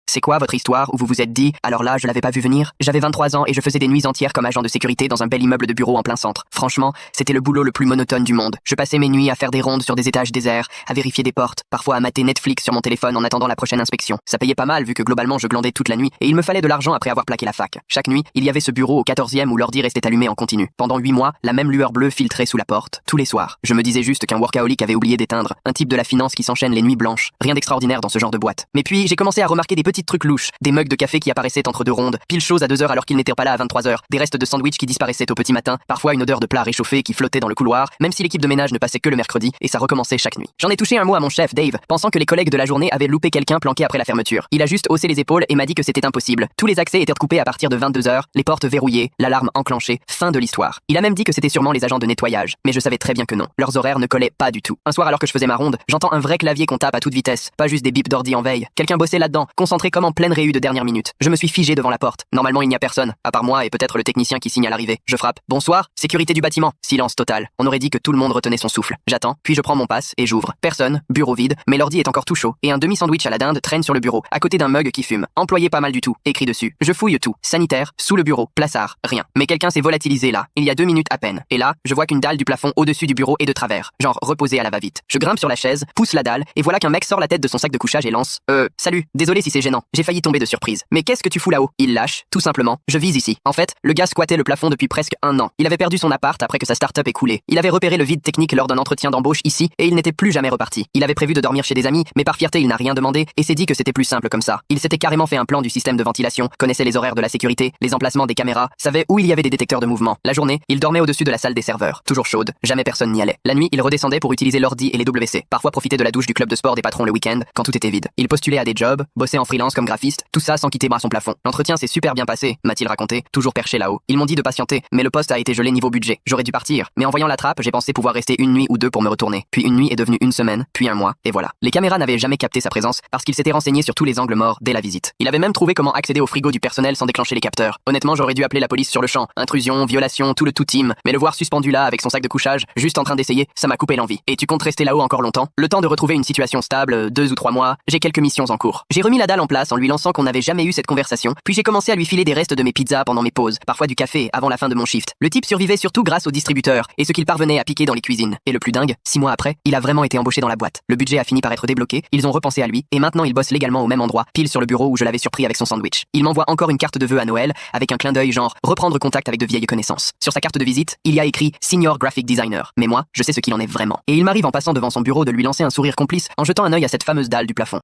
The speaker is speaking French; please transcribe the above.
C'est quoi votre histoire où vous vous êtes dit « Alors là, je l'avais pas vu venir ». J'avais 23 ans et je faisais des nuits entières comme agent de sécurité dans un bel immeuble de bureau en plein centre. Franchement, c'était le boulot le plus monotone du monde. Je passais mes nuits à faire des rondes sur des étages déserts, à vérifier des portes, parfois à mater Netflix sur mon téléphone en attendant la prochaine inspection. Ça payait pas mal vu que globalement je glandais toute la nuit et il me fallait de l'argent après avoir plaqué la fac. Chaque nuit, il y avait ce bureau au 14e où l'ordi restait allumé en continu. Pendant 8 mois, la même lueur bleue filtrait sous la porte, tous les soirs. Je me disais juste qu'un workaholic avait oublié d'éteindre, un type de la finance qui s'enchaîne les nuits blanches. Rien d'extraordinaire dans ce genre de boîte. Mais puis, j'ai commencé à remarquer des petits trucs louches, des mugs de café qui apparaissaient entre deux rondes, pile chauds à 2 heures alors qu'ils n'étaient pas là à 23 heures, des restes de sandwich qui disparaissaient au petit matin, parfois une odeur de plat réchauffé qui flottait dans le couloir, même si l'équipe de ménage ne passait que le mercredi, et ça recommençait chaque nuit. J'en ai touché un mot à mon chef, Dave, pensant que les collègues de la journée avaient loupé quelqu'un planqué après la fermeture. Il a juste haussé les épaules et m'a dit que c'était impossible. Tous les accès étaient recoupés à partir de 22 heures, les portes verrouillées, l'alarme enclenchée, fin de l'histoire. Il a même dit que c'était sûrement les agents de nettoyage, mais je savais très bien que non. Leurs horaires ne collaient pas du tout. Un soir alors que je faisais ma ronde, j'entends un vrai clavier qu'on tape à toute vitesse, pas juste des bips d'ordi en veille. Quelqu'un bossait là-dedans, concentré comme en pleine réu de dernière minute. Je me suis figé devant la porte. Normalement, il n'y a personne, à part moi et peut-être le technicien qui signe à l'arrivée. Je frappe. Bonsoir, sécurité du bâtiment. Silence total. On aurait dit que tout le monde retenait son souffle. J'attends, puis je prends mon pass et j'ouvre. Personne, bureau vide, mais l'ordi est encore tout chaud et un demi-sandwich à la dinde traîne sur le bureau, à côté d'un mug qui fume. Employé pas mal du tout, écrit dessus. Je fouille tout. Sanitaire, sous le bureau, plaçard, rien. Mais quelqu'un s'est volatilisé là, il y a 2 minutes à peine. Et là, je vois qu'une dalle du plafond au-dessus du bureau est de travers, genre reposée à la va-vite. Je grimpe sur la chaise, pousse la dalle et voilà qu'un mec sort la tête de son sac de couchage et lance salut, désolé si c'est gênant. J'ai failli tomber de surprise. Mais qu'est-ce que tu fous là-haut? Il lâche, tout simplement. Je vise ici. En fait, le gars squattait le plafond depuis presque 1 an. Il avait perdu son appart après que sa start-up ait coulé. Il avait repéré le vide technique lors d'un entretien d'embauche ici et il n'était plus jamais reparti. Il avait prévu de dormir chez des amis, mais par fierté il n'a rien demandé et s'est dit que c'était plus simple comme ça. Il s'était carrément fait un plan du système de ventilation, connaissait les horaires de la sécurité, les emplacements des caméras, savait où il y avait des détecteurs de mouvement. La journée, il dormait au-dessus de la salle des serveurs, toujours chaude, jamais personne n'y allait. La nuit, il redescendait pour utiliser l'ordi et les WC, parfois profiter de la douche du club de sport des patrons le week-end, quand tout était vide. Il postulait à des jobs, bossait en freelance comme graphiste, tout ça sans quitter bras son plafond. L'entretien s'est super bien passé, m'a-t-il raconté, toujours perché là-haut. Ils m'ont dit de patienter, mais le poste a été gelé niveau budget. J'aurais dû partir, mais en voyant la trappe, j'ai pensé pouvoir rester 1 nuit ou 2 pour me retourner. Puis 1 nuit est devenue 1 semaine, puis 1 mois, et voilà. Les caméras n'avaient jamais capté sa présence parce qu'il s'était renseigné sur tous les angles morts dès la visite. Il avait même trouvé comment accéder au frigo du personnel sans déclencher les capteurs. Honnêtement, j'aurais dû appeler la police sur le champ. Intrusion, violation, tout le tout team. Mais le voir suspendu là avec son sac de couchage, juste en train d'essayer, ça m'a coupé l'envie. Et tu comptes rester là-haut encore longtemps? Le temps de retrouver une situation stable, 2 ou 3 mois, j'ai quelques missions en cours. J'ai remis la dalle en place en lui lançant qu'on n'avait jamais eu cette conversation, puis j'ai commencé à lui filer des restes de mes pizzas pendant mes pauses, parfois du café avant la fin de mon shift. Le type survivait surtout grâce au distributeur et ce qu'il parvenait à piquer dans les cuisines. Et le plus dingue, 6 mois après, il a vraiment été embauché dans la boîte. Le budget a fini par être débloqué, ils ont repensé à lui et maintenant il bosse légalement au même endroit, pile sur le bureau où je l'avais surpris avec son sandwich. Il m'envoie encore une carte de vœux à Noël avec un clin d'œil genre reprendre contact avec de vieilles connaissances. Sur sa carte de visite, il y a écrit Senior Graphic Designer. Mais moi, je sais ce qu'il en est vraiment. Et il m'arrive en passant devant son bureau de lui lancer un sourire complice en jetant un œil à cette fameuse dalle du plafond.